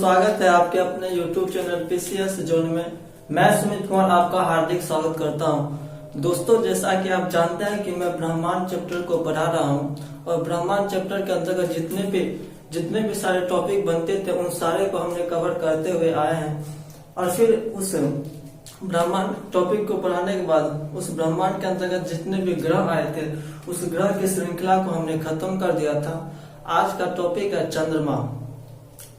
स्वागत है आपके अपने YouTube चैनल पीसीएस जोन में। मैं सुमित कुमार आपका हार्दिक स्वागत करता हूं। दोस्तों, जैसा कि आप जानते हैं कि मैं ब्रह्मांड चैप्टर को पढ़ा रहा हूं और ब्रह्मांड चैप्टर के अंतर्गत जितने भी सारे टॉपिक बनते थे उन सारे को हमने कवर करते हुए आए हैं। और फिर उस ब्रह्मांड टॉपिक को पढ़ाने के बाद उस ब्रह्मांड के अंतर्गत जितने भी ग्रह आए थे उस ग्रह की श्रृंखला को हमने खत्म कर दिया था। आज का टॉपिक है चंद्रमा।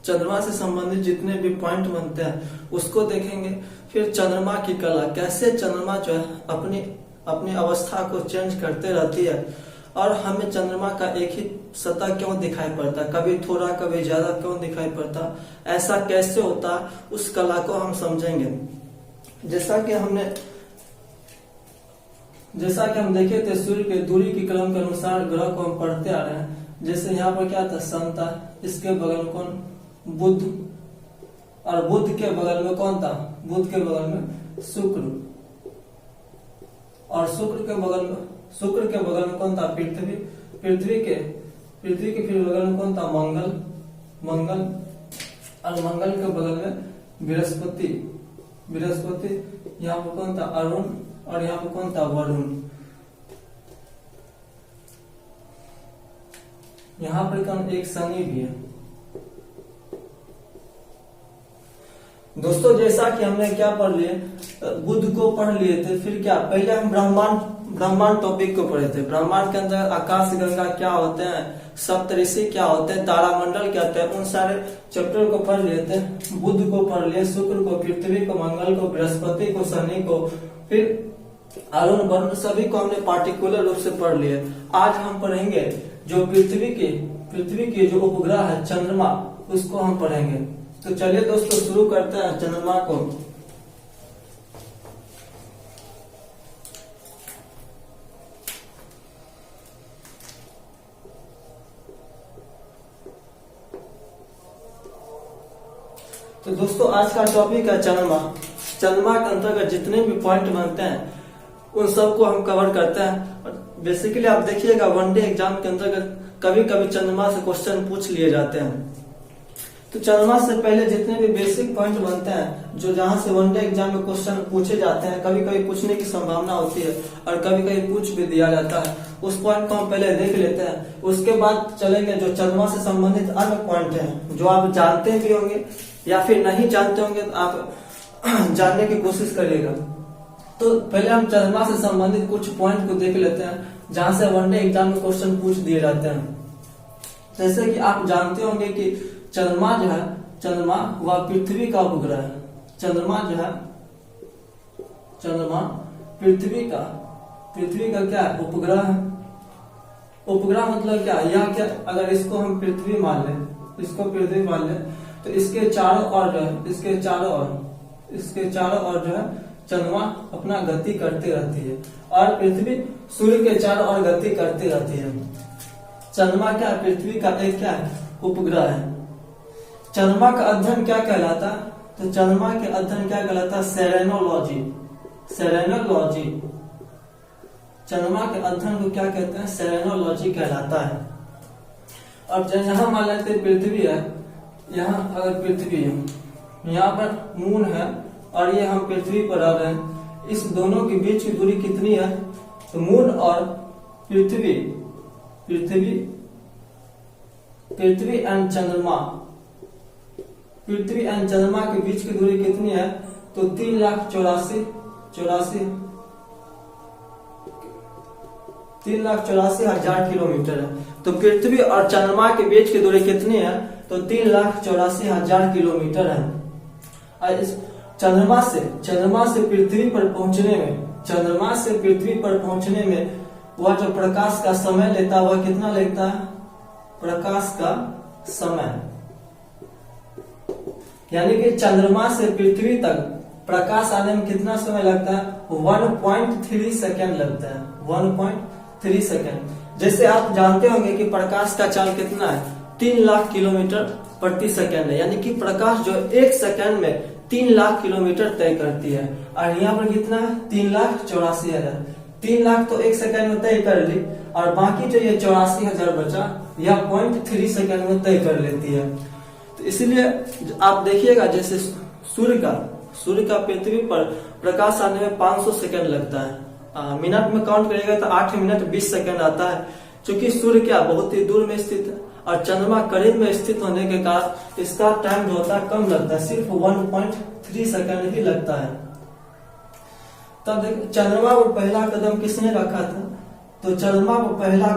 चंद्रमा से संबंधित जितने भी पॉइंट बनते हैं उसको देखेंगे। फिर चंद्रमा की कला, कैसे चंद्रमा जो है अपनी अवस्था को चेंज करते रहती है और हमें चंद्रमा का एक ही सतह क्यों दिखाई पड़ता, कभी थोड़ा कभी ज्यादा क्यों दिखाई पड़ता, ऐसा कैसे होता, उस कला को हम समझेंगे। जैसा कि हम देखे थे, सूर्य के दूरी के क्रम के अनुसार ग्रह को हम पढ़ते आ रहे हैं। जैसे यहाँ पर क्या था, सन था, इसके बगल में कौन, बुध, और बुध के बगल में कौन था, बुध के बगल में शुक्र, और शुक्र के बगल में कौन था, पृथ्वी, पृथ्वी के फिर बगल में कौन था, मंगल, और मंगल के बगल में बृहस्पति, यहाँ पर कौन था, अरुण, और यहाँ पर कौन था, वरुण। यहाँ पर कौन, एक शनि भी है। दोस्तों, जैसा कि हमने क्या पढ़ लिए, बुध को पढ़ लिए थे। फिर क्या, पहले हम ब्रह्मांड टॉपिक को पढ़े थे। ब्रह्मांड के अंदर आकाश गंगा क्या होते हैं, सप्तऋषि क्या होते हैं, तारामंडल क्या होते हैं, उन सारे चैप्टर को पढ़ लिए थे। बुध को पढ़ लिए, शुक्र को, पृथ्वी को, मंगल को, बृहस्पति को, शनि को, फिर अरुण, वरुण, सभी को हमने पार्टिकुलर रूप से पढ़ लिए। आज हम पढ़ेंगे जो पृथ्वी की जो उपग्रह है चंद्रमा, उसको हम पढ़ेंगे। तो चलिए दोस्तों, शुरू करते हैं चंद्रमा को। तो दोस्तों, आज का टॉपिक है चंद्रमा। चंद्रमा के अंतर्गत जितने भी पॉइंट बनते हैं उन सबको हम कवर करते हैं। और बेसिकली आप देखिएगा, वनडे एग्जाम के अंतर्गत कभी कभी चंद्रमा से क्वेश्चन पूछ लिए जाते हैं। तो चंद्रमा से पहले जितने भी बेसिक पॉइंट बनते हैं, जो जहां से वनडे एग्जाम में क्वेश्चन पूछे जाते हैं, कभी कभी पूछने की संभावना होती है और कभी कभी पूछ भी दिया जाता है, उस पॉइंट को हम पहले देख लेते हैं। उसके बाद चलेंगे जो चंद्रमा से संबंधित अन्य पॉइंट हैं, जो आप जानते भी होंगे या फिर नहीं जानते होंगे, तो आप जानने की कोशिश करिएगा। तो पहले हम चंद्रमा से संबंधित कुछ पॉइंट को देख लेते हैं जहां से वनडे एग्जाम में क्वेश्चन पूछ दिए जाते हैं। जैसे कि आप जानते होंगे कि चंद्रमा जो है, चंद्रमा वह पृथ्वी का उपग्रह है। चंद्रमा पृथ्वी का क्या है, उपग्रह है। उपग्रह मतलब क्या, यह क्या, अगर इसको हम पृथ्वी मान लें, तो इसके चारों ओर जो है, इसके चारों ओर जो है चंद्रमा अपना गति करती रहती है और पृथ्वी सूर्य के चारों ओर गति करती रहती है। चंद्रमा क्या, पृथ्वी का एक क्या है, उपग्रह है। चंद्रमा का अध्ययन क्या कहलाता है, तो चंद्रमा के अध्ययन क्या कहलाता है, सेरेनोलॉजी। चंद्रमा के अध्ययन को क्या कहते हैं, सेरेनोलॉजी कहलाता है। और यहाँ मान लेते हैं पृथ्वी है, यहाँ अगर पृथ्वी है, यहाँ पर मून है और ये हम पृथ्वी पर रह रहे हैं, इस दोनों के बीच की दूरी कितनी है, तो मून और पृथ्वी एंड चंद्रमा के बीच की दूरी कितनी है, तो 3,84,000 किलोमीटर है। तो पृथ्वी और चंद्रमा के बीच की दूरी कितनी है, तो 3,84,000 किलोमीटर है। और इस चंद्रमा से पृथ्वी पर पहुंचने में वह जो प्रकाश का समय लेता है, वह कितना लेता है, प्रकाश का समय, यानी कि चंद्रमा से पृथ्वी तक प्रकाश आने में कितना समय लगता है, 1.3 सेकेंड लगता है, 1.3 सेकेंड। जैसे आप जानते होंगे कि प्रकाश का चाल कितना है, 3 लाख किलोमीटर प्रति सेकेंड है, यानी कि प्रकाश जो 1 सेकेंड में 3 लाख किलोमीटर तय करती है। और यहाँ पर कितना है, 3,84,000। 3 लाख तो 1 सेकेंड में तय कर ली और बाकी जो ये 84,000 बचा, यह 0.3 सेकेंड में तय कर लेती है। तो इसलिए आप देखिएगा जैसे सूर्य का पृथ्वी पर प्रकाश आने में 500 सेकंड लगता है। मिनट में काउंट करिएगा तो 8 मिनट 20 सेकंड आता है। क्योंकि सूर्य क्या बहुत ही दूर में स्थित है और चंद्रमा करीब में स्थित होने के कारण इसका टाइम जो होता है कम लगता है, सिर्फ 1.3 सेकंड ही लगता है। तब देखिए चंद्रमा पर पहला कदम किसने रखा था? तो चंद्रमा पर पहला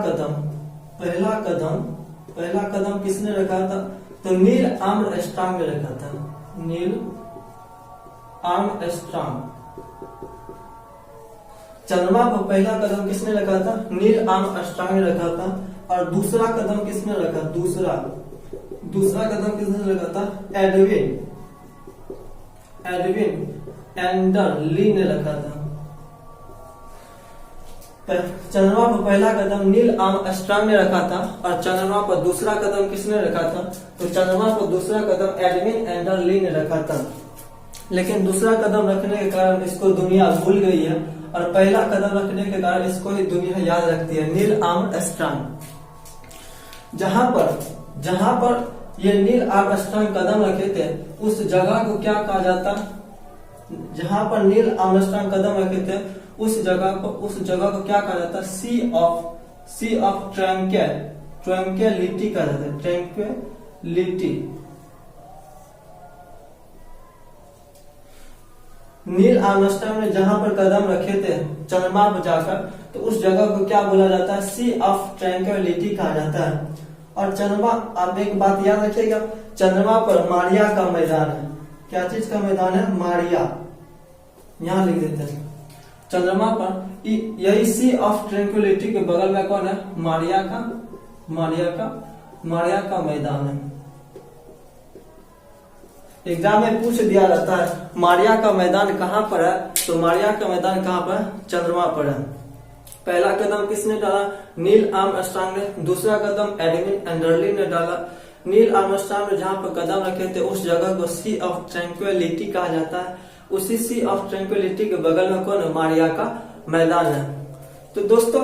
कदम किसने रखा था? तो नील आर्मस्ट्रांग ने रखा था। Neil Armstrong. चंद्रमा पर पहला कदम किसने रखा था? नील आर्मस्ट्रांग ने रखा था। और दूसरा कदम किसने रखा? दूसरा कदम किसने रखा था? एडविन एंडरली ने रखा था। चंद्रमा पर पहला कदम नील आर्मस्ट्रांग ने रखा था और चंद्रमा पर दूसरा कदम किसने रखा था? तो चंद्रमा पर दूसरा कदम एडविन एंडरली ने रखा था। लेकिन दूसरा कदम रखने के कारण इसको दुनिया भूल गई है और पहला कदम रखने के कारण इसको ही दुनिया याद रखती है, नील आर्मस्ट्रांग। जहां पर ये नील आर्मस्ट्रांग कदम रखे थे उस जगह को क्या कहा जाता? जहां पर नील आर्मस्ट्रांग कदम रखे थे उस जगह को क्या कहा जाता? सी ऑफ ट्रैंक्विलिटी कहा जाता है। ट्रैंक्विलिटी। नील आर्मस्ट्रांग ने जहां पर कदम रखे थे चंद्रमा पर जाकर, तो उस जगह को क्या बोला जाता है? सी ऑफ ट्रैंक्विलिटी कहा जाता है। और चंद्रमा, आप एक बात याद रखिएगा, चंद्रमा पर मारिया का मैदान है। क्या चीज का मैदान है? मारिया। यहां लिख देते हैं। चंद्रमा पर यही सी ऑफ ट्रैंक्विलिटी के बगल में कौन है? मारिया का मैदान है। एग्जाम में पूछ दिया जाता है मारिया का मैदान कहाँ पर है? तो मारिया का मैदान कहाँ पर? चंद्रमा पर है। पहला कदम किसने डाला? नील आर्मस्ट्रांग ने। दूसरा कदम एडविन एंडरली ने डाला। नील आर्मस्ट्रांग ने जहां पर कदम रखे थे उस जगह को सी ऑफ ट्रैंक्विलिटी कहा जाता है। उसी सी ऑफ ट्रैंक्विलिटी के बगल में कौन है? मारिया का मैदान है। तो दोस्तों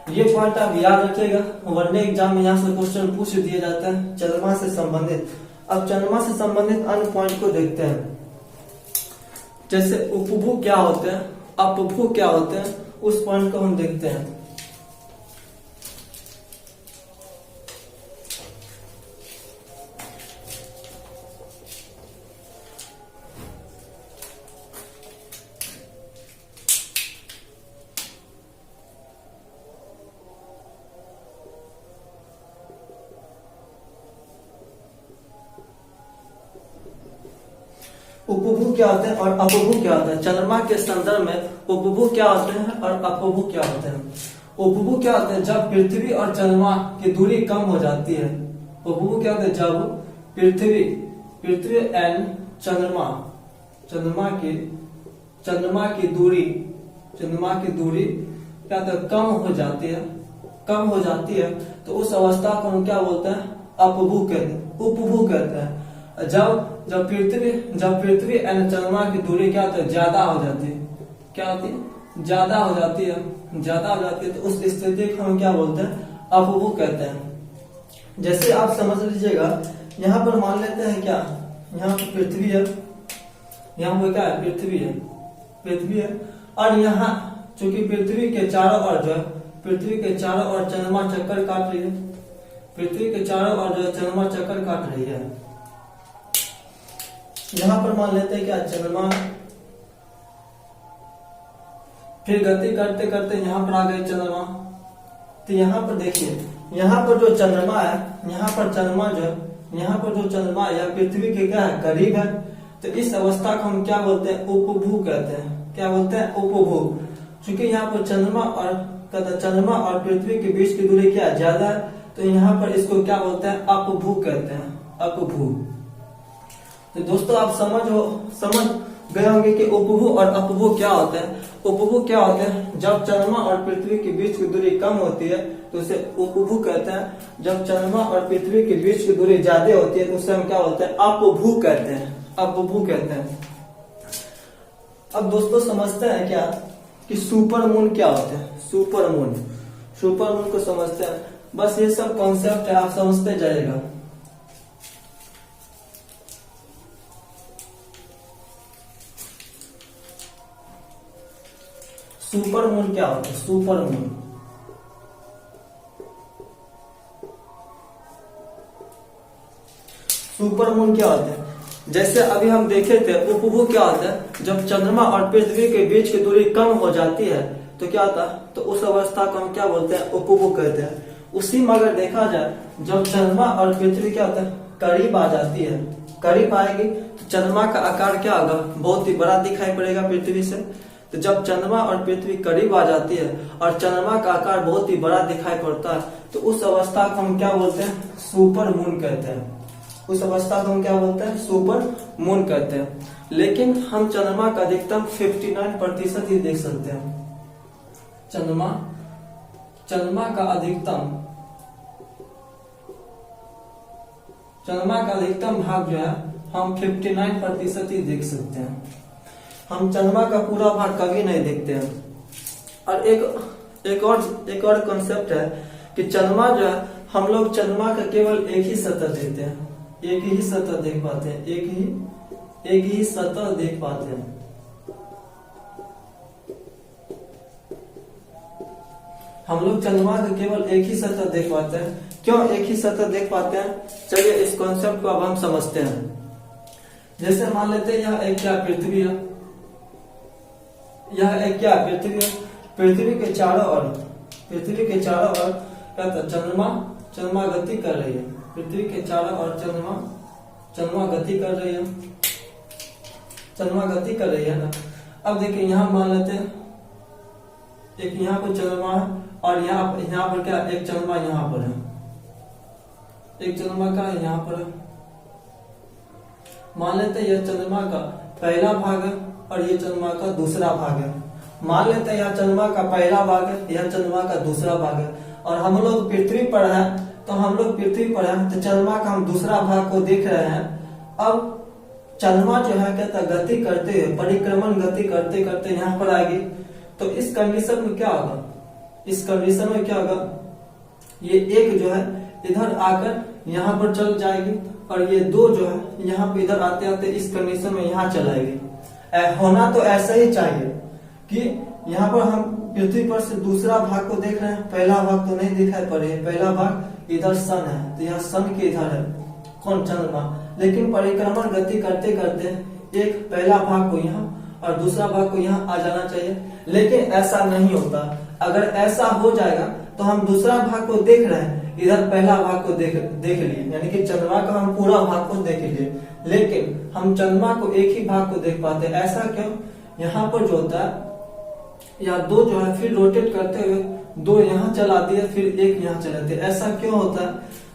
ये पॉइंट आप याद रखिएगा, वनडे एग्जाम में यहाँ से क्वेश्चन पूछ दिए जाते हैं चंद्रमा से संबंधित। अब चंद्रमा से संबंधित अन्य पॉइंट को देखते हैं, जैसे उपभू क्या होते हैं, अपभू क्या होते हैं, उस पॉइंट को हम देखते हैं। उपभू क्या होते हैं और अपभू क्या होते हैं? चंद्रमा के संदर्भ में उपभू क्या होते हैं और अपभू क्या होते हैं? उपभू क्या होते हैं? जब पृथ्वी और चंद्रमा की दूरी कम हो जाती है। उपभू क्या होते हैं? जब पृथ्वी एंड चंद्रमा की दूरी क्या होता है? कम हो जाती है तो उस अवस्था को हम क्या बोलते हैं? अपभू कहते हैं। जब पृथ्वी एंड चंद्रमा की दूरी क्या होती है? ज्यादा हो जाती है। क्या होती है? ज्यादा हो जाती है तो उस स्थिति को हम क्या बोलते हैं? अपभू कहते हैं। जैसे आप समझ लीजिएगा, यहाँ पर मान लेते हैं क्या, यहाँ पर पृथ्वी है, यहाँ पर क्या है? पृथ्वी है और यहाँ चूंकि पृथ्वी के चारों ओर चंद्रमा चक्कर काट रही है। पृथ्वी के चारों ओर जो चंद्रमा चक्कर काट रही है, यहां पर मान लेते हैं क्या? चंद्रमा फिर गति करते करते यहां पर आ गए चंद्रमा। तो यहाँ पर देखिए, यहाँ पर जो चंद्रमा है, यहाँ पर जो चंद्रमा या पृथ्वी के क्या है? करीब है। तो इस अवस्था को हम क्या बोलते हैं? उपभू कहते हैं। क्या बोलते हैं? उपभू। क्योंकि यहाँ पर चंद्रमा और पृथ्वी के बीच की दूरी क्या है? ज्यादा है, तो यहाँ पर इसको क्या बोलते हैं? अपभू कहते हैं। अपभू। तो दोस्तों आप समझ गए होंगे कि उपभू और अपभू क्या होते हैं। उपभू क्या होते हैं? जब चंद्रमा और पृथ्वी के बीच की दूरी कम होती है तो उसे उपभू कहते हैं। जब चंद्रमा और पृथ्वी के बीच की दूरी ज्यादा होती है तो उसे हम क्या बोलते हैं? अपभू कहते हैं। अब दोस्तों समझते हैं क्या कि सुपर मून क्या होते हैं? सुपर मून को समझते हैं। बस ये सब कॉन्सेप्ट है, आप समझते जाइएगा। सुपर मून क्या होता है? सुपर मून, सुपर मून क्या होता है? जैसे अभी हम देखे थे उपभू क्या होता है? जब चंद्रमा और पृथ्वी के बीच की दूरी कम हो जाती है तो क्या होता है? तो उस अवस्था को हम क्या बोलते हैं? उपभू कहते हैं। उसी में अगर देखा जाए जब चंद्रमा और पृथ्वी क्या होता है? करीब आ जाती है, करीब आएगी तो चंद्रमा का आकार क्या होगा? बहुत ही बड़ा दिखाई पड़ेगा पृथ्वी से। तो जब चंद्रमा और पृथ्वी करीब आ जाती है और चंद्रमा का आकार बहुत ही बड़ा दिखाई पड़ता है तो उस अवस्था को हम क्या बोलते हैं? सुपर मून कहते हैं। उस अवस्था को हम क्या बोलते हैं? सुपर मून कहते हैं। लेकिन हम चंद्रमा का अधिकतम 59% ही देख सकते हैं। चंद्रमा का अधिकतम भाग जो है हम 59% ही देख सकते हैं। हम चंद्रमा का पूरा भाग कभी नहीं देखते हैं। और एक और कॉन्सेप्ट है कि चंद्रमा जो है हम लोग चंद्रमा का केवल एक ही सतह देखते हैं, एक ही सतह देख पाते हैं, एक ही सतह देख पाते हैं। हम लोग चंद्रमा का केवल एक ही सतह देख पाते हैं। क्यों एक ही सतह देख पाते हैं? चलिए इस कॉन्सेप्ट को अब हम समझते हैं। जैसे मान लेते हैं यह एक क्या पृथ्वी है, यह एक क्या पृथ्वी है। पृथ्वी के चारों ओर क्या था? चंद्रमा गति कर रही है। पृथ्वी के चारों ओर चंद्रमा गति कर रही है, चंद्रमा गति कर रही है ना। अब देखिए यहाँ मान लेते हैं एक यहाँ पर चंद्रमा है और यहाँ पर क्या? एक चंद्रमा यहाँ पर है, एक चंद्रमा का यहाँ पर है। मान लेते हैं यह चंद्रमा का पहला भाग है और ये चंद्रमा का दूसरा भाग है। मान लेते हैं यह चंद्रमा का पहला भाग है, यह चंद्रमा का दूसरा भाग है। और हम लोग पृथ्वी पर है तो चंद्रमा का हम दूसरा भाग को देख रहे हैं। अब चंद्रमा जो है कहता गति करते हुए परिक्रमण गति करते करते यहाँ पर आएगी। तो इस कंडीशन में क्या होगा? ये एक जो है इधर आकर यहाँ पर चल जाएगी और ये दो जो है यहाँ पे इधर आते आते इस कंडीशन में यहाँ चलाएगी। होना तो ऐसा ही चाहिए कि यहाँ पर हम पृथ्वी पर से दूसरा भाग को देख रहे हैं, पहला भाग तो नहीं दिखाई पड़ रही है। पहला भाग इधर सन है तो यह सन के इधर है कौन? चंद्रमा। लेकिन परिक्रमण गति करते करते एक पहला भाग को यहाँ और दूसरा भाग को यहाँ आ जाना चाहिए, लेकिन ऐसा नहीं होता। अगर ऐसा हो जाएगा तो हम दूसरा भाग को देख रहे हैं, इधर पहला भाग को देख लिए, यानी कि चंद्रमा का हम पूरा भाग को देख लिए, लेकिन हम चंद्रमा को एक ही भाग को देख पाते हैं। ऐसा क्यों? यहाँ पर जो होता है या दो जो है फिर रोटेट करते हुए दो यहाँ चलाती है फिर एक यहाँ चलाती है। ऐसा क्यों होता है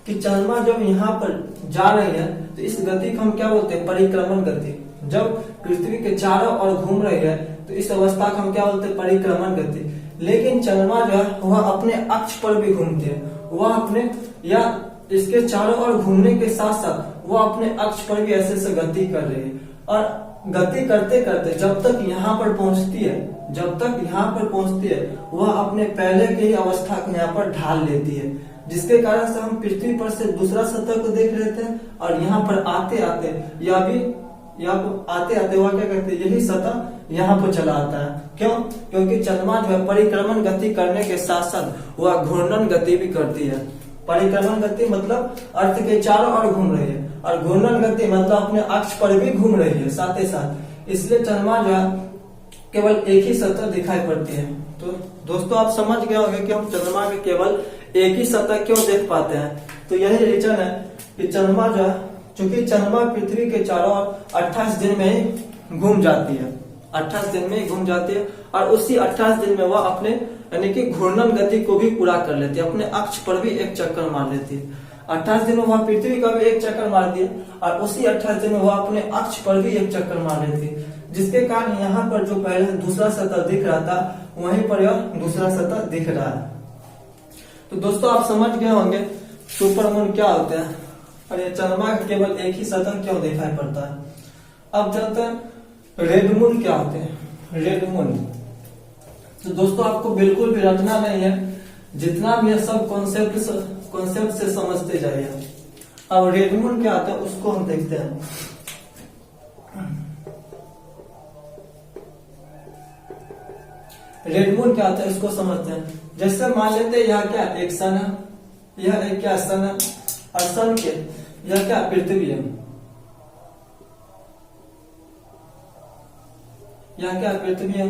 कि चंद्रमा जब यहाँ पर जा रही है तो इस गति को हम क्या बोलते हैं? परिक्रमण गति। जब पृथ्वी के चारों ओर घूम रही है तो इस अवस्था को हम क्या बोलते हैं? परिक्रमण गति। लेकिन चंद्रमा जो है वह अपने अक्ष पर भी घूमती है, वह अपने या इसके चारों ओर घूमने के साथ साथ वह अपने अक्ष पर भी ऐसे गति कर रही है। और गति करते करते जब तक यहाँ पर पहुंचती है वह अपने पहले की अवस्था को यहाँ पर ढाल लेती है, जिसके कारण से हम पृथ्वी पर से दूसरा सतह को देख लेते हैं और यहाँ पर आते आते वह क्या करते हैं? यही सतह यहाँ पर चला आता है। क्यों? क्योंकि चंद्रमा जो है परिक्रमण गति करने के साथ साथ वह घूर्णन गति भी करती है। परिक्रमण गति मतलब अर्थ के चारों ओर घूम रही है और घूर्णन गति मतलब अपने अक्ष पर भी घूम रही है साथ ही साथ। इसलिए चंद्रमा जो है केवल एक ही सतह दिखाई पड़ती है। तो दोस्तों आप समझ गए होंगे कि हम चंद्रमा के केवल एक ही सतह क्यों देख पाते हैं। तो यही रीजन है कि चंद्रमा जो है, चूंकि चंद्रमा पृथ्वी के चारों ओर 28 दिन में ही घूम जाती है, 28 दिन में ही घूम जाती है और उसी 28 दिन में वह अपने यानी कि घूर्णन गति को भी पूरा कर लेती है, अपने अक्ष पर भी एक चक्कर मार लेती है। 28 दिन में वह पृथ्वी का भी एक चक्कर मारती है और उसी 28 दिन में वह अपने अक्ष पर भी एक चक्कर मार लेती है, जिसके कारण यहाँ पर जो पहले दूसरा सतह दिख रहा था वहीं पर यह दूसरा सतह दिख रहा है। तो दोस्तों आप समझ गए होंगे सुपर मून क्या होता है और ये चंद्रमा का केवल एक ही सतह क्यों दिखाई पड़ता है। अब जानते हैं रेड मून क्या होते हैं। रेड मून तो दोस्तों आपको बिल्कुल भी रटना नहीं है, जितना भी है सब कॉन्सेप्ट से समझते जाइए। अब रेड मून क्या आता है उसको हम देखते हैं। रेड मून क्या होता है इसको समझते हैं। जैसे मान लेते हैं यह क्या एक सन है, यह एक क्या सन है, और सन के यह क्या पृथ्वी है, यह क्या पृथ्वी है,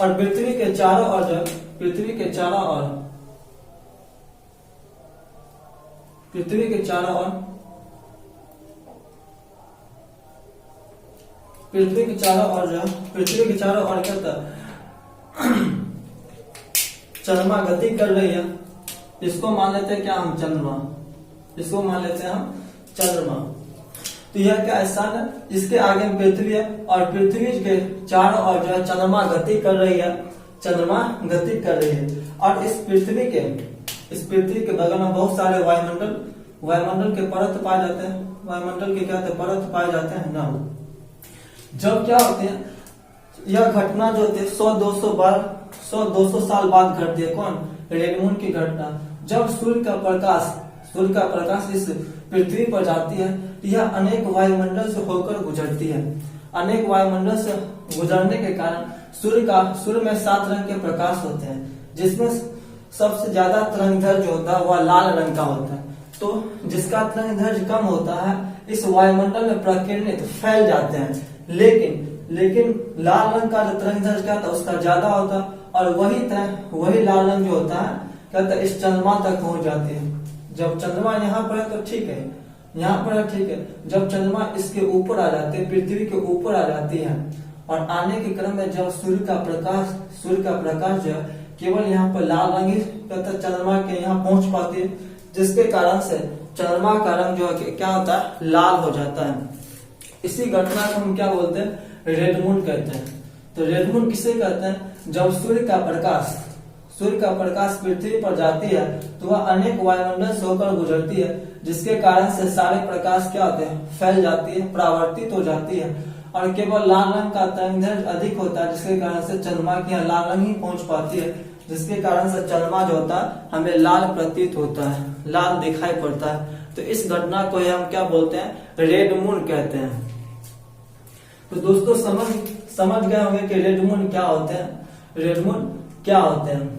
और पृथ्वी के चारों ओर जो पृथ्वी के चारों ओर, पृथ्वी के चारों ओर, पृथ्वी के चारों ओर जो पृथ्वी के चारों ओर क्या होता है चंद्रमा गति कर रही है। इसको मान लेते हैं क्या हम चंद्रमा, इसको मान लेते हैं हम चंद्रमा। तो यह क्या सन है, इसके आगे में पृथ्वी है, और पृथ्वी के चारों ओर जो है चंद्रमा गति कर रही है, चंद्रमा गति कर रही है। और इस पृथ्वी के बगल में बहुत सारे वायुमंडल के परत पाए जाते हैं। वायुमंडल के क्या परत पाए जाते हैं ना। जब क्या होते हैं यह घटना जो होती है 100-200 साल बाद घटती है। कौन? रेड मून की घटना। जब सूर्य का प्रकाश इस पृथ्वी पर जाती है, यह अनेक वायुमंडल से होकर गुजरती है। अनेक वायुमंडल से गुजरने के कारण सूर्य में 7 रंग के प्रकाश होते हैं, जिसमें सबसे ज्यादा तरंगदैर्घ्य जो होता है वह लाल रंग का होता है। तो जिसका तरंगदैर्घ्य कम होता है इस वायुमंडल में प्रकीर्णित फैल जाते हैं, लेकिन लाल रंग का जो तरंगदैर्घ्य क्या होता है उसका ज्यादा होता है, और वही लाल रंग जो होता है क्या होता है इस चंद्रमा तक पहुंच जाती है। जब चंद्रमा यहाँ पर है तो ठीक है, यहाँ पर है ठीक है। जब चंद्रमा इसके ऊपर आ जाते है, पृथ्वी के ऊपर आ जाती है, और आने के क्रम में जब सूर्य का प्रकाश जो है केवल यहाँ पर लाल रंग ही चंद्रमा के यहाँ पहुंच पाती है, जिसके कारण से चंद्रमा का रंग जो है क्या होता है लाल हो जाता है। इसी घटना को हम क्या बोलते हैं? रेड मून कहते हैं। तो रेड मून किसे कहते हैं? जब सूर्य का प्रकाश पृथ्वी पर जाती है तो वह अनेक वायुमंडल से होकर गुजरती है, जिसके कारण से सारे प्रकाश क्या होते हैं फैल जाती है, परावर्तित हो जाती है, और केवल लाल रंग का तरंगदैर्घ्य अधिक होता है, जिसके कारण से चंद्रमा की यहाँ लाल रंग ही पहुंच पाती है, जिसके कारण से चंद्रमा जो होता है हमें लाल प्रतीत होता है, लाल दिखाई पड़ता है। तो इस घटना को हम क्या बोलते हैं? रेड मून कहते हैं। तो दोस्तों समझ गए होंगे कि रेड मून क्या होते हैं, रेड मून क्या होते हैं।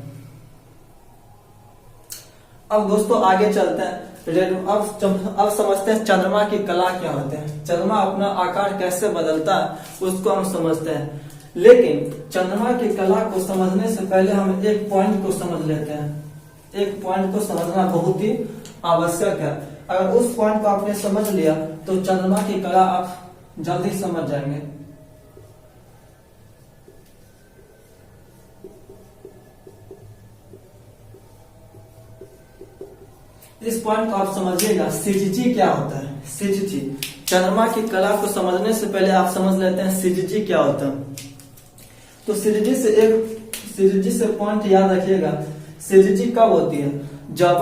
अब दोस्तों आगे चलते हैं। अब समझते हैं चंद्रमा की कला क्या होते हैं। चंद्रमा अपना आकार कैसे बदलता है उसको हम समझते हैं, लेकिन चंद्रमा की कला को समझने से पहले हम एक पॉइंट को समझ लेते हैं। एक पॉइंट को समझना बहुत ही आवश्यक है। अगर उस पॉइंट को आपने समझ लिया तो चंद्रमा की कला आप जल्दी समझ जाएंगे। इस पॉइंट को आप समझिएगा, सीजीजी क्या होता है। सीजीजी चंद्रमा की कला को समझने से पहले आप समझ लेते हैं सीजीजी क्या होता है। तो सीजीजी से पॉइंट याद रखिएगा। सीजीजी कब होती है? जब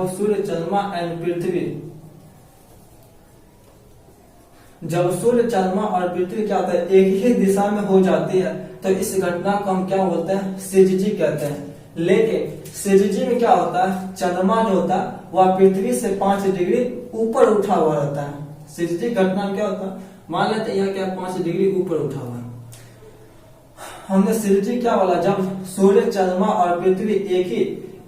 सूर्य चंद्रमा एंड पृथ्वी, जब सूर्य चंद्रमा और पृथ्वी क्या होता है एक ही दिशा में हो जाती है, तो इस घटना को हम क्या बोलते हैं? सीजीजी कहते हैं। लेकिन सीजीजी में क्या होता है? चंद्रमा जो होता है वह पृथ्वी से 5 डिग्री ऊपर उठा हुआ रहता है। सीजीजी घटना में क्या होता है? मान लेते हैं यह क्या 5 डिग्री ऊपर उठा हुआ है। हमने सीजीजी क्या बोला? जब सूर्य चंद्रमा और पृथ्वी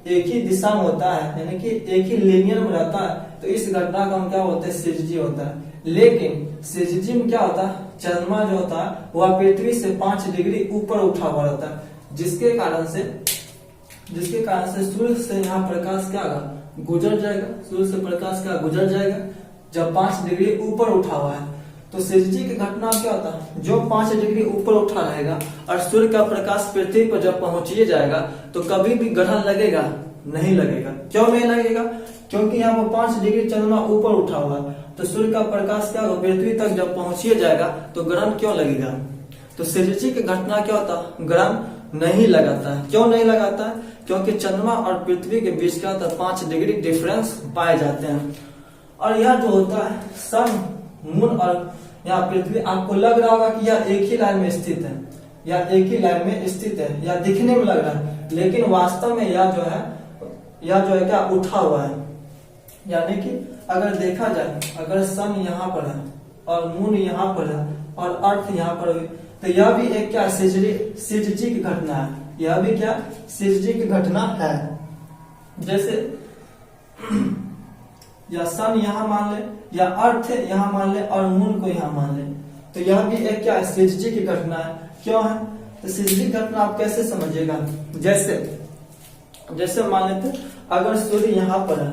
एक ही दिशा में होता है, यानी कि एक ही लिनियर में रहता है, तो इस घटना को हम क्या बोलते हैं? सीजीजी होता है। लेकिन सीजीजी में क्या होता है? चंद्रमा जो होता है वह पृथ्वी से 5 डिग्री ऊपर उठा हुआ रहता है, जिसके कारण से सूर्य से यहाँ प्रकाश क्या गुजर जाएगा, सूर्य से प्रकाश क्या गुजर जाएगा जब 5 डिग्री ऊपर उठा हुआ है। तो सीजीजी की घटना क्या होता है? जो 5 डिग्री ऊपर उठा रहेगा और सूर्य का प्रकाश पृथ्वी पर जब पहुंचिए जाएगा तो कभी भी ग्रहण लगेगा? नहीं लगेगा। क्यों नहीं लगेगा? क्योंकि यहाँ पर 5 डिग्री चंद्रमा ऊपर उठा हुआ है, तो सूर्य का प्रकाश क्या होगा पृथ्वी तक जब पहुंचिए जाएगा तो ग्रहण क्यों लगेगा? तो सीजीजी की घटना क्या होता है? ग्रहण नहीं लगाता है। क्यों नहीं लगाता है? क्योंकि चंद्रमा और पृथ्वी के बीच क्या होता है? 5 डिग्री डिफरेंस पाए जाते हैं। और यह जो होता है सन, मून और यहाँ पृथ्वी, आपको लग रहा होगा कि यह एक ही लाइन में स्थित है, या एक ही लाइन में स्थित है, या दिखने में लग रहा है, लेकिन वास्तव में यह जो है क्या उठा हुआ है। यानी कि अगर देखा जाए, अगर सन यहाँ पर है और मून यहाँ पर है और अर्थ यहाँ पर होगी, तो यह भी एक क्या सिजजी की घटना है, यह भी क्या सिजजी की घटना है। जैसे या सन यहाँ मान ले या अर्थ यहाँ मान ले और मून को यहाँ मान ले, तो यह भी एक क्या सिजजी की घटना है। क्यों है? तो सिजजी घटना आप कैसे समझिएगा, जैसे मान लेते अगर सूर्य यहाँ पर है,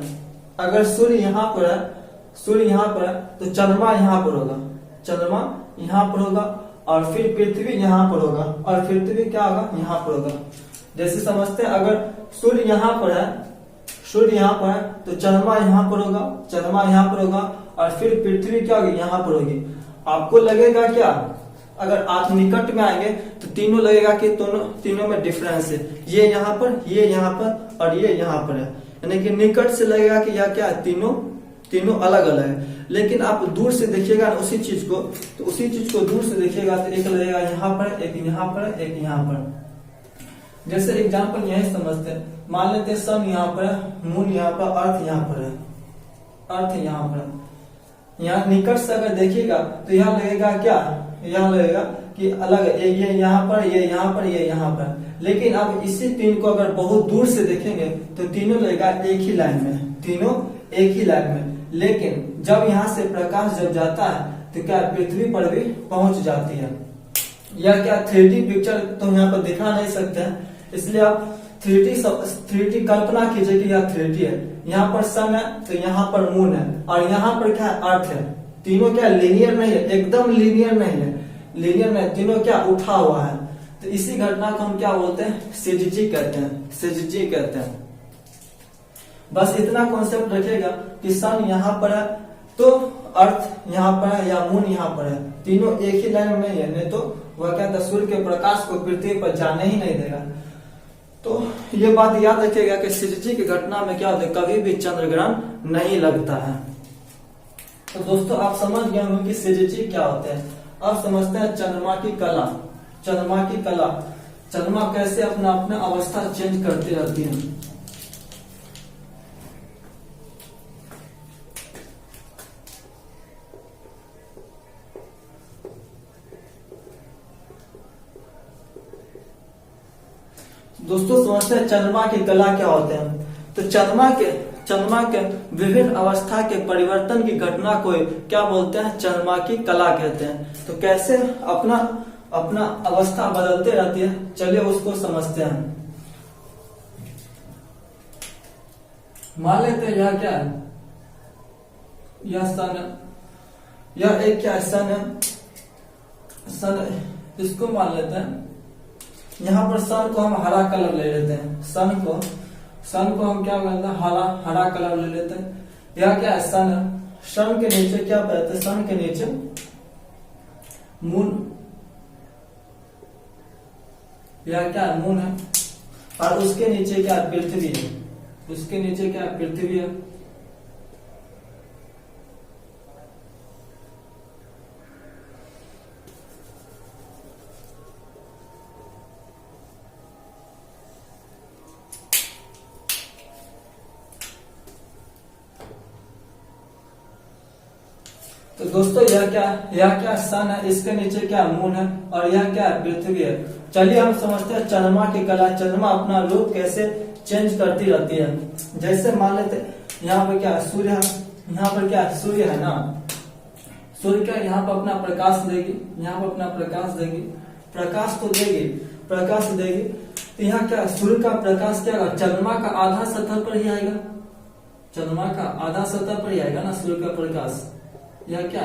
अगर सूर्य यहाँ पर है, सूर्य यहाँ पर है तो चंद्रमा यहाँ पर होगा, चंद्रमा यहाँ पर होगा और फिर पृथ्वी यहाँ पर होगा और पृथ्वी क्या होगा यहाँ पर होगा। जैसे समझते हैं अगर सूर्य यहाँ पर है, सूर्य यहाँ पर है तो चंद्रमा यहाँ पर होगा, चंद्रमा यहाँ पर होगा और फिर पृथ्वी क्या होगी यहाँ पर होगी। आपको लगेगा क्या, अगर आप निकट में आएंगे तो तीनों लगेगा कि तीनों में डिफरेंस है, ये यहाँ पर, ये यहाँ पर और ये यहाँ पर है, यानी कि निकट से लगेगा कि यह क्या तीनों अलग अलग है। लेकिन आप दूर से देखिएगा उसी चीज को, तो उसी चीज को दूर से देखिएगा तो एक लगेगा यहाँ पर, एक यहाँ पर, एक यहाँ पर। जैसे एग्जाम्पल यही समझते हैं, मान लेते हैं सन यहाँ पर है, मून यहाँ पर, अर्थ यहाँ पर है, अर्थ यहाँ पर है। यहाँ निकट से अगर देखिएगा तो यहाँ लगेगा क्या, यहाँ लगेगा कि अलग है, ये यहाँ पर, ये यहाँ पर, ये यहाँ पर। लेकिन अब इसी तीन को अगर बहुत दूर से देखेंगे तो तीनों लगेगा एक ही लाइन में, तीनों एक ही लाइन में। लेकिन जब यहाँ से प्रकाश जब जाता है तो क्या पृथ्वी पर भी पहुंच जाती है। यह क्या 3D पिक्चर तो यहाँ पर दिखा नहीं सकते हैं, इसलिए आप 3D कल्पना कीजिए कि यह 3D है। यहाँ पर सन है तो यहाँ पर मून है और यहाँ पर क्या अर्थ है। तीनों क्या लीनियर नहीं है, एकदम लीनियर नहीं है, लीनियर नहीं, तीनों क्या उठा हुआ है। तो इसी घटना को हम क्या बोलते हैं, सिजजी कहते हैं, सिजजी कहते हैं। बस इतना कॉन्सेप्ट रखिएगा कि सन यहाँ पर है तो अर्थ यहाँ पर है या मून यहाँ पर है, तीनों एक ही लाइन में नहीं है, नहीं तो वह क्या सूर्य के प्रकाश को पृथ्वी पर जाने ही नहीं देगा। तो ये बात याद रखिएगा कि सिजजी की घटना में क्या होता है, कभी भी चंद्र ग्रहण नहीं लगता है। तो दोस्तों आप समझ गए होंगे कि सिजजी क्या होते हैं। अब समझते हैं चंद्रमा की कला। चंद्रमा की कला, चंद्रमा कैसे अपना अपना अवस्था चेंज करती रहती है। दोस्तों समझते हैं चंद्रमा की कला क्या होते हैं। तो चंद्रमा के विभिन्न अवस्था के परिवर्तन की घटना को क्या बोलते हैं, चंद्रमा की कला कहते हैं। तो कैसे अपना अवस्था बदलते रहती है, चलिए उसको समझते हैं। मान लेते हैं यह क्या है, यह सन है, यह एक क्या है सन है, सन इसको मान लेते हैं। यहाँ पर सन को हम हरा कलर ले लेते हैं, सन को हम क्या बोलते हैं, हरा कलर ले लेते हैं। यह क्या है सन है, सन के नीचे क्या कहते हैं, सन के नीचे मून, यह क्या है मून है और उसके नीचे क्या है पृथ्वी है, उसके नीचे क्या है पृथ्वी है। तो दोस्तों यह क्या सन है, इसके नीचे क्या मून है और यह क्या पृथ्वी है। चलिए हम समझते हैं चंद्रमा की कला। चंद्रमा अपना रूप कैसे चेंज करती रहती है। जैसे मान लेते यहाँ पर क्या सूर्य है, यहाँ पर क्या सूर्य है ना, सूर्य क्या यहाँ पर अपना प्रकाश देगी, यहाँ पर अपना प्रकाश देगी, प्रकाश तो देगी, प्रकाश देगी। तो यहाँ क्या सूर्य का प्रकाश क्या होगा, चंद्रमा का आधा सतह पर ही आएगा, चंद्रमा का आधा सतह पर ही आएगा ना सूर्य का प्रकाश। यह क्या,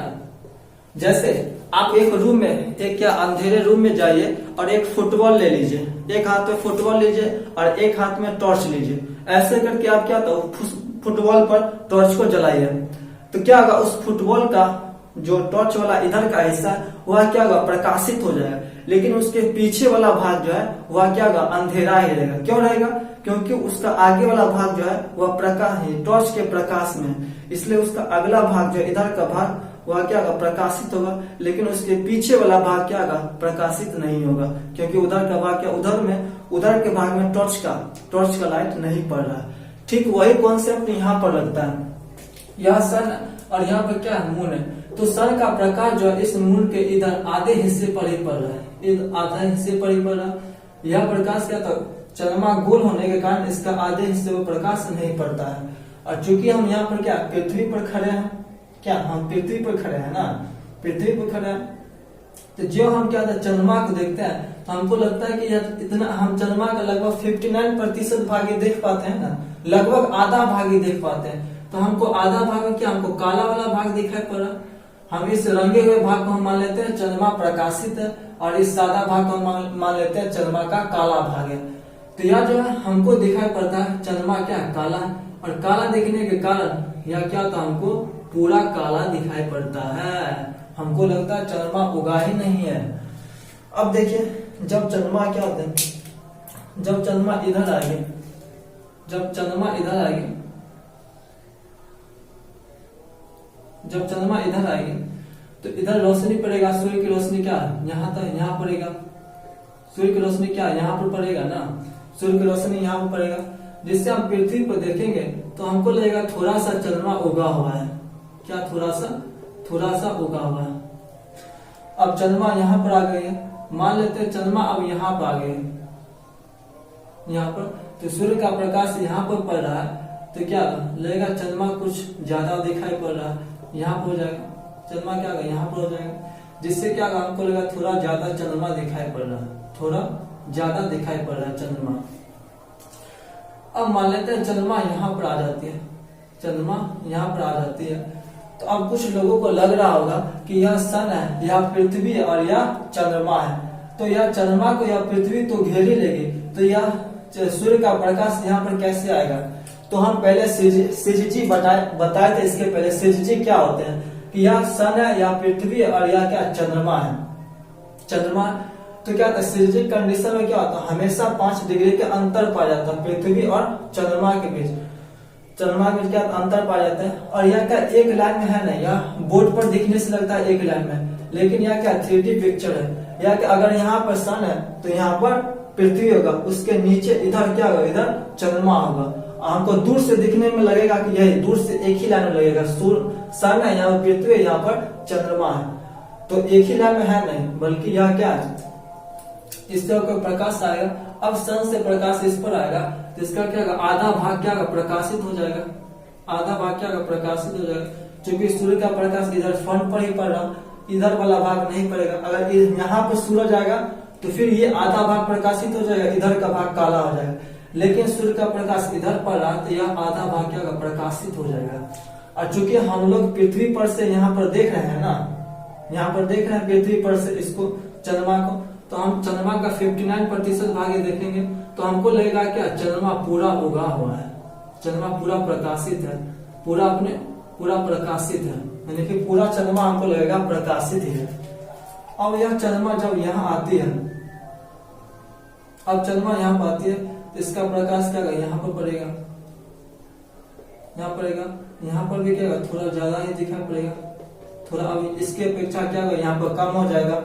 जैसे आप एक रूम में, एक क्या अंधेरे रूम में जाइए और एक फुटबॉल ले लीजिए, एक हाथ में फुटबॉल लीजिए और एक हाथ में टॉर्च लीजिए। ऐसे करके आप क्या तो फुटबॉल पर टॉर्च को जलाइए, तो क्या होगा उस फुटबॉल का जो टॉर्च वाला इधर का हिस्सा वह क्या होगा प्रकाशित हो जाएगा, लेकिन उसके पीछे वाला भाग जो है वह क्या होगा अंधेरा ही रहेगा। क्यों रहेगा, क्योंकि उसका आगे वाला भाग जो है वह प्रकाश है, टॉर्च के प्रकाश में, इसलिए उसका अगला भाग जो इधर का भाग वह क्या होगा प्रकाशित होगा, लेकिन उसके पीछे वाला भाग क्या होगा प्रकाशित नहीं होगा, क्योंकि उधर का भाग क्या उधर के भाग में टॉर्च का लाइट नहीं पड़ रहा है। ठीक वही कॉन्सेप्ट यहाँ पर लगता है। यह सन और यहाँ पर क्या मून है। तो सन का प्रकाश जो है इस मून के इधर आधे हिस्से पर ही पड़ रहा है, आधा हिस्से पर ही पड़ रहा है। यह प्रकाश क्या था, चंद्रमा गोल होने के कारण इसका आधे हिस्से में प्रकाश नहीं पड़ता है। और चूंकि हम यहाँ पर क्या पृथ्वी पर खड़े हैं, क्या हम पृथ्वी पर खड़े हैं ना, पृथ्वी पर खड़े हैं, तो जो हम क्या था चंद्रमा को देखते हैं तो हमको लगता है कि इतना हम चंद्रमा का लगभग 59% भाग ही देख पाते हैं ना, लगभग आधा भाग ही देख पाते हैं। तो हमको आधा भाग में क्या हमको काला वाला भाग दिखाई पड़ रहा, हम इस रंगे हुए भाग को हम मान लेते हैं चंद्रमा प्रकाशित है, और इस सादा भाग को हम मान लेते हैं चंद्रमा का काला भाग है। तो यह जो है हमको दिखाई पड़ता है चंद्रमा क्या काला है, और काला दिखने के कारण यह क्या होता है हमको पूरा काला दिखाई पड़ता है, हमको लगता है चंद्रमा उगा ही नहीं है। अब देखिए जब चंद्रमा क्या होते हैं, जब चंद्रमा इधर आएंगे, जब चंद्रमा इधर आएंगे, जब चंद्रमा इधर आएंगे तो इधर रोशनी पड़ेगा, सूर्य की रोशनी क्या यहाँ तक यहाँ पड़ेगा, सूर्य की रोशनी क्या यहाँ पर पड़ेगा ना, सूर्य की रोशनी यहाँ पर पड़ेगा, जिससे हम पृथ्वी पर देखेंगे तो हमको लगेगा थोड़ा सा चंद्रमा उगा हुआ है, क्या थोड़ा सा उगा हुआ है। अब चंद्रमा यहाँ पर आ गई है, मान लेते हैं चंद्रमा अब यहाँ पर आ गए, यहाँ पर तो सूर्य का प्रकाश यहाँ पर पड़ रहा है, तो क्या लगेगा चंद्रमा कुछ ज्यादा दिखाई पड़ रहा है, यहाँ पर हो जाएगा चंद्रमा क्या यहाँ पर हो जाएगा, जिससे क्या हमको लगेगा थोड़ा ज्यादा चंद्रमा दिखाई पड़ रहा है, थोड़ा ज्यादा दिखाई पड़ रहा है चंद्रमा। अब मान लेते हैं चंद्रमा यहाँ पर आ जाती है, चंद्रमा यहाँ पर आ जाती है, तो अब कुछ लोगों को लग रहा होगा कि यह सन है, यह पृथ्वी है और यह चंद्रमा है, तो यह चंद्रमा को यह पृथ्वी तो घेर ही लेगी, तो यह सूर्य का प्रकाश यहाँ पर कैसे आएगा। तो हम पहले सीजीजी बताए थे, इसके पहले सीजीजी क्या होते हैं कि यह सन है, यह पृथ्वी है और यह क्या चंद्रमा है, चंद्रमा। तो क्या था सीजीजी कंडीशन में क्या होता है, हमेशा 5 डिग्री के अंतर पाया जाता है पृथ्वी और चंद्रमा के बीच, चंद्रमा के बीच क्या अंतर पाया जाता है। और यह क्या एक लाइन में है नहीं, यह बोर्ड पर दिखने से लगता है एक लाइन में, लेकिन यह क्या 3D पिक्चर है। यह कि अगर यहाँ पर सन है तो यहाँ पर पृथ्वी होगा, उसके नीचे इधर क्या होगा, इधर चंद्रमा होगा। हमको दूर से दिखने में लगेगा कि यही दूर से एक ही लाइन में लगेगा, सन है यहाँ पृथ्वी है, यहाँ पर चंद्रमा है, तो एक ही लाइन में है नहीं, बल्कि यह क्या है इससे कोई प्रकाश आएगा। अब सन से प्रकाश इस पर आएगा तो इसका क्या होगा, आधा भाग क्या होगा प्रकाशित हो जाएगा, आधा भाग क्या होगा प्रकाशित हो जाएगा, क्योंकि सूर्य का प्रकाश इधर फ्रंट पर ही पड़ रहा, इधर वाला भाग नहीं पड़ेगा। अगर यहाँ पर सूरज आएगा तो फिर ये आधा भाग प्रकाशित हो जाएगा, इधर का भाग काला हो जाएगा, लेकिन सूर्य का प्रकाश इधर पड़ रहा तो यह आधा भाग क्या होगा प्रकाशित हो जाएगा। और चूंकि हम लोग पृथ्वी पर से यहाँ पर देख रहे हैं ना, यहाँ पर देख रहे हैं पृथ्वी पर से इसको चंद्रमा को, तो हम चंद्रमा का 59% भाग देखेंगे तो हमको लगेगा क्या चंद्रमा पूरा उगा हुआ है, चंद्रमा पूरा प्रकाशित है, पूरा प्रकाशित है, यानी कि पूरा चंद्रमा हमको लगेगा प्रकाशित ही है। अब यह चंद्रमा जब यहाँ आती है, अब चंद्रमा यहाँ पर आती है तो इसका प्रकाश क्या यहाँ पर पड़ेगा, यहाँ पड़ेगा, यहाँ पर भी क्या थोड़ा ज्यादा ही दिखाई पड़ेगा, थोड़ा अब इसके अपेक्षा क्या यहाँ पर कम हो जाएगा।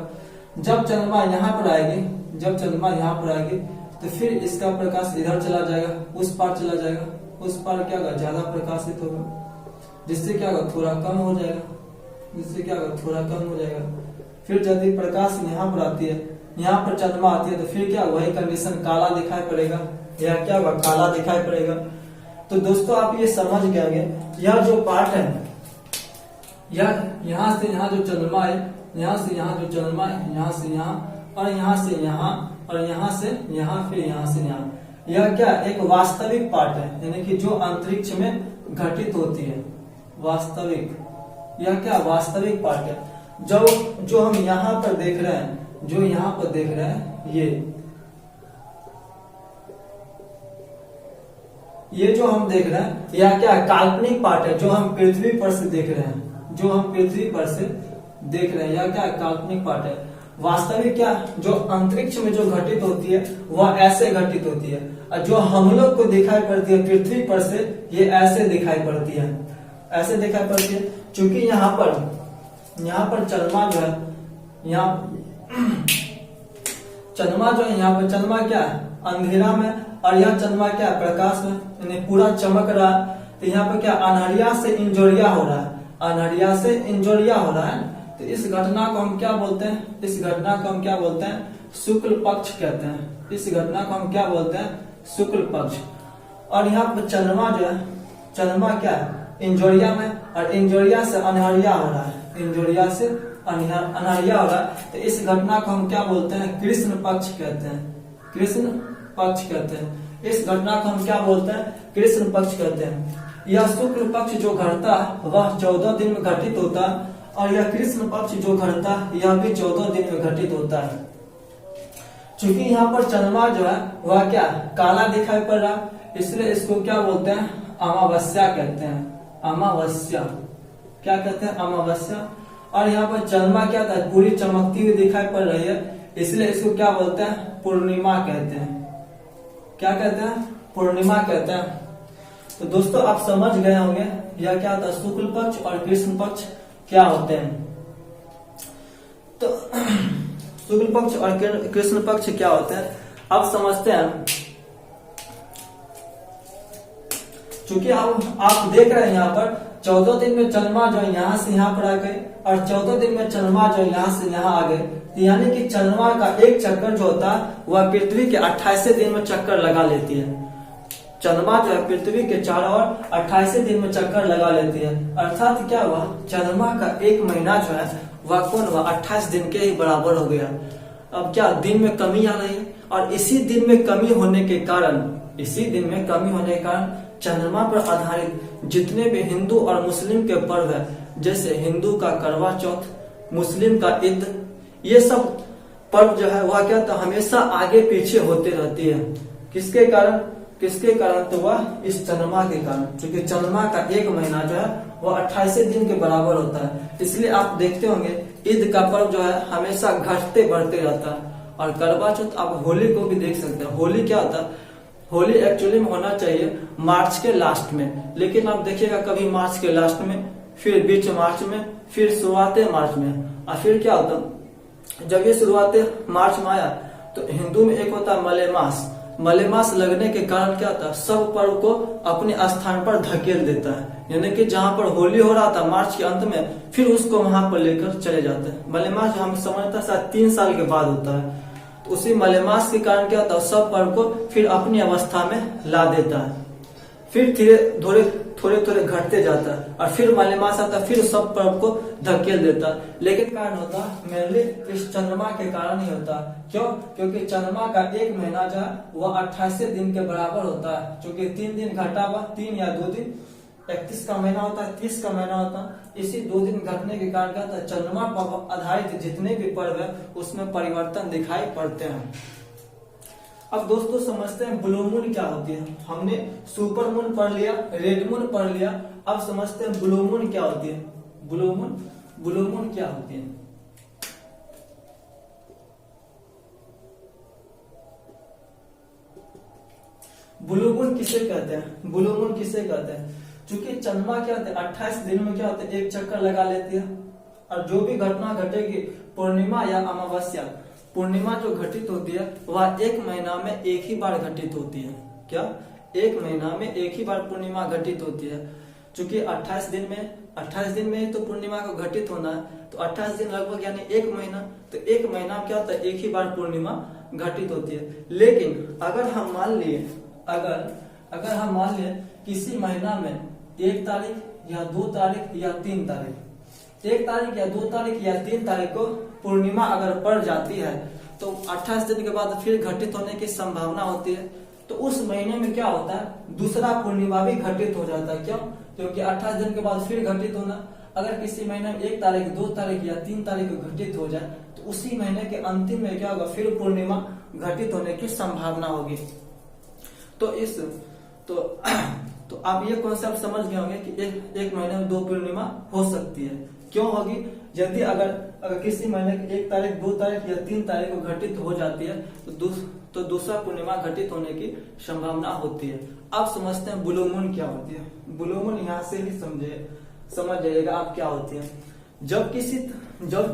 जब चंद्रमा यहाँ पर आएगी, जब चंद्रमा यहाँ पर आएगी तो फिर इसका प्रकाश इधर चला जाएगा, उस पार चला जाएगा, उस पार क्या होगा ज्यादा प्रकाशित होगा, जिससे क्या होगा थोड़ा कम हो जाएगा, जिससे क्या होगा थोड़ा कम हो जाएगा। फिर यदि प्रकाश यहाँ पर आती है, यहाँ पर चंद्रमा आती है तो फिर क्या वही कंडीशन काला दिखाई पड़ेगा, यह क्या होगा काला दिखाई पड़ेगा। तो दोस्तों आप ये समझ गए, यह जो पार्ट है, यह यहाँ से यहाँ जो चंद्रमा है, यहाँ से यहाँ जो चंद्रमा है, यहाँ से यहाँ और यहाँ से यहाँ और यहाँ से यहाँ, फिर यहाँ से यहाँ, यह क्या एक वास्तविक पार्ट है, यानी कि जो अंतरिक्ष में घटित होती है, वास्तविक, यह क्या वास्तविक पार्ट है। जो हम यहाँ पर देख रहे हैं, जो यहाँ पर देख रहे हैं, ये जो हम देख रहे हैं यह क्या काल्पनिक पार्ट है, जो हम पृथ्वी पर से देख रहे हैं, जो हम पृथ्वी पर से देख रहे हैं, यह क्या काल्पनिक पार्ट है। वास्तविक क्या जो अंतरिक्ष में जो घटित होती है वह ऐसे घटित होती है, और जो हम लोग को दिखाई पड़ती है पृथ्वी पर से, ये ऐसे दिखाई पड़ती है, ऐसे दिखाई पड़ती है। क्योंकि यहाँ पर चंद्रमा जो है, यहाँ चंद्रमा जो है, यहाँ पर चंद्रमा क्या है अंधेरा में, और यह चंद्रमा क्या प्रकाश में, यानी पूरा चमक रहा है। तो यहाँ पर क्या अनहरिया से इंजोरिया हो रहा है, अनहरिया से इंजोरिया हो रहा है, तो इस घटना को हम क्या बोलते हैं? इस घटना को हम क्या बोलते हैं? शुक्ल पक्ष कहते हैं। इस घटना को हम क्या बोलते हैं? शुक्ल पक्ष। और यहाँ पर चंद्रमा जो है, चंद्रमा क्या है? इंजोरिया में, और इंजोरिया से अनहरिया हो रहा है, इंजोरिया से अनहरिया हो रहा है, तो इस घटना को हम क्या बोलते हैं? कृष्ण पक्ष कहते हैं, कृष्ण पक्ष कहते हैं। इस घटना को हम क्या बोलते हैं? कृष्ण पक्ष कहते हैं। यह शुक्ल पक्ष जो घटता है वह 14 दिन में घटित होता है, और यह कृष्ण पक्ष जो घटता है यह भी 14 दिन में घटित होता है। चूंकि यहाँ पर चंद्रमा जो है वह क्या काला दिखाई पड़ रहा, इसलिए इसको क्या बोलते हैं? अमावस्या कहते हैं, अमावस्या। क्या कहते हैं? अमावस्या। और यहाँ पर चंद्रमा क्या था? पूरी चमकती हुई दिखाई पड़ रही है, इसलिए इसको क्या बोलते हैं? पूर्णिमा कहते हैं। क्या कहते हैं? पूर्णिमा कहते हैं। तो दोस्तों आप समझ गए होंगे यह क्या होता है? शुक्ल पक्ष और कृष्ण पक्ष क्या होते हैं। तो शुक्ल पक्ष और कृष्ण पक्ष क्या होते हैं अब समझते हैं। चूंकि आप देख रहे हैं यहाँ पर 14 दिन में चंद्रमा जो यहाँ से यहाँ पर आ गए, और 14 दिन में चंद्रमा जो यहाँ से यहाँ आ गए, यानी कि चंद्रमा का एक चक्कर जो होता है वह पृथ्वी के 28 दिन में चक्कर लगा लेती है। चंद्रमा जो है पृथ्वी के चारों ओर 28 दिन में चक्कर लगा लेती है। अर्थात क्या हुआ? चंद्रमा का एक महीना जो है वह कौन हुआ? 28 दिन के ही बराबर हो गया। अब क्या दिन में कमी आ रही है, और इसी दिन में कमी होने के कारण, इसी दिन में कमी होने के कारण चंद्रमा पर आधारित जितने भी हिंदू और मुस्लिम के पर्व है, जैसे हिंदू का करवा चौथ, मुस्लिम का ईद, ये सब पर्व जो है वह क्या था? हमेशा आगे पीछे होते रहती है। किसके कारण? किसके कारण? तो वह इस चंद्रमा के कारण। क्योंकि चंद्रमा का एक महीना जो है वह 28 दिन के बराबर होता है, इसलिए आप देखते होंगे ईद का पर्व जो है हमेशा घटते बढ़ते रहता है। और करवा चौथ आप होली को भी देख सकते हैं। होली क्या होता है? होली एक्चुअली में होना चाहिए मार्च के लास्ट में, लेकिन आप देखिएगा कभी मार्च के लास्ट में, फिर बीच मार्च में, फिर शुरुआत मार्च में, और फिर क्या होता? जब ये शुरुआत मार्च में आया तो हिंदू में एक होता है मलेमास। मलेमास लगने के कारण क्या होता है? सब पर्व को अपने स्थान पर धकेल देता है, यानी कि जहां पर होली हो रहा था मार्च के अंत में, फिर उसको वहां पर लेकर चले जाते हैं। मलेमास हम समझता शायद 3 साल के बाद होता है, तो उसी मलेमास के कारण क्या होता है? सब पर्व को फिर अपनी अवस्था में ला देता है, फिर थोड़े थोड़े घटते जाता है, और फिर मलेमास आता है, फिर सब पर्व को धकेल देता है। लेकिन कारण होता है मेनली इस चंद्रमा के कारण ही होता है। क्यों? क्योंकि चंद्रमा का एक महीना जो है वह 28 दिन के बराबर होता है। क्योंकि 3 दिन घटा हुआ, 3 या 2 दिन, 31 का महीना होता है, 30 का महीना होता है। इसी 2 दिन घटने के कारण क्या होता है? चंद्रमा पर आधारित जितने भी पर्व है उसमें परिवर्तन दिखाई पड़ते हैं। अब दोस्तों समझते हैं ब्लू मून क्या होती है। हमने सुपर मून पढ़ लिया, रेड मून पढ़ लिया, अब समझते हैं ब्लू मून क्या होती है। ब्लू मून क्या होती है? ब्लू मून किसे कहते हैं? ब्लू मून किसे कहते हैं? चूंकि चंद्रमा क्या होता है 28 दिन में क्या होता है? एक चक्कर लगा लेती है, और जो भी घटना घटेगी पूर्णिमा या अमावस्या, पूर्णिमा जो घटित होती है वह 1 महीना में एक ही बार घटित होती है। क्या? 1 महीना में एक ही बार पूर्णिमा घटित होती है। चूंकि 28 दिन में ही तो पूर्णिमा को घटित होना है, तो 28 दिन लगभग यानी 1 महीना, तो 1 महीना क्या होता है? एक ही बार पूर्णिमा घटित होती है। लेकिन अगर हम मान लिए किसी महीना में 1 तारीख या 2 तारीख या 3 तारीख, 1 तारीख या 2 तारीख या 3 तारीख को पूर्णिमा अगर पड़ जाती है, तो 28 दिन के बाद फिर घटित होने की संभावना होती है। तो उस महीने में क्या होता है? दूसरा पूर्णिमा भी घटित हो जाता है। क्यों? क्योंकि 28 दिन के बाद फिर घटित होना। अगर किसी महीने में 1 तारीख, 2 तारीख या 3 तारीख को घटित हो जाए, तो उसी महीने के अंतिम में क्या होगा? फिर पूर्णिमा घटित होने की संभावना होगी। तो आप ये कॉन्सेप्ट समझ गए होंगे कि एक महीने में 2 पूर्णिमा हो सकती है। क्यों होगी? यदि अगर किसी महीने की 1 तारीख, 2 तारीख या 3 तारीख को घटित हो जाती है, तो दूसरा पूर्णिमा घटित होने की संभावना होती है। अब समझते हैं ब्लू मून क्या होती है। ब्लू मून यहाँ से ही समझ जाइएगा आप क्या होती है। जब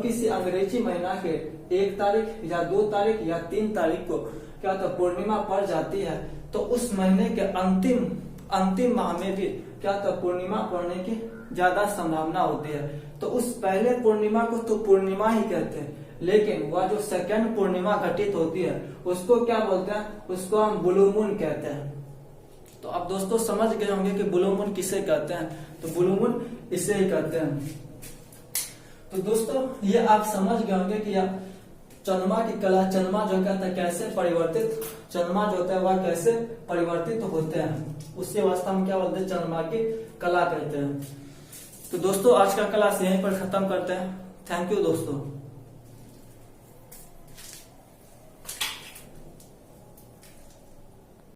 किसी अंग्रेजी महीना के 1 तारीख या 2 तारीख या 3 तारीख को क्या होता है? पूर्णिमा पड़ जाती है, तो उस महीने के अंतिम माह में भी क्या होता है? पूर्णिमा पड़ने की ज्यादा संभावना होती है। तो उस पहले पूर्णिमा को तो पूर्णिमा ही कहते हैं, लेकिन वह जो सेकंड पूर्णिमा घटित होती है उसको क्या बोलते हैं, उसको हम ब्लू मून कहते हैं। तो अब दोस्तों समझ गए होंगे कि ब्लू मून किसे कहते हैं, तो ब्लू मून इसे ही कहते हैं। तो दोस्तों ये आप समझ गए होंगे कि चंद्रमा की कला, चंद्रमा जो कहता है कैसे परिवर्तित, चंद्रमा जो होता है वह कैसे परिवर्तित होते हैं, उसकी अवस्था हम क्या बोलते हैं, चंद्रमा की कला कहते हैं। तो दोस्तों आज का क्लास यहीं पर खत्म करते हैं। थैंक यू दोस्तों।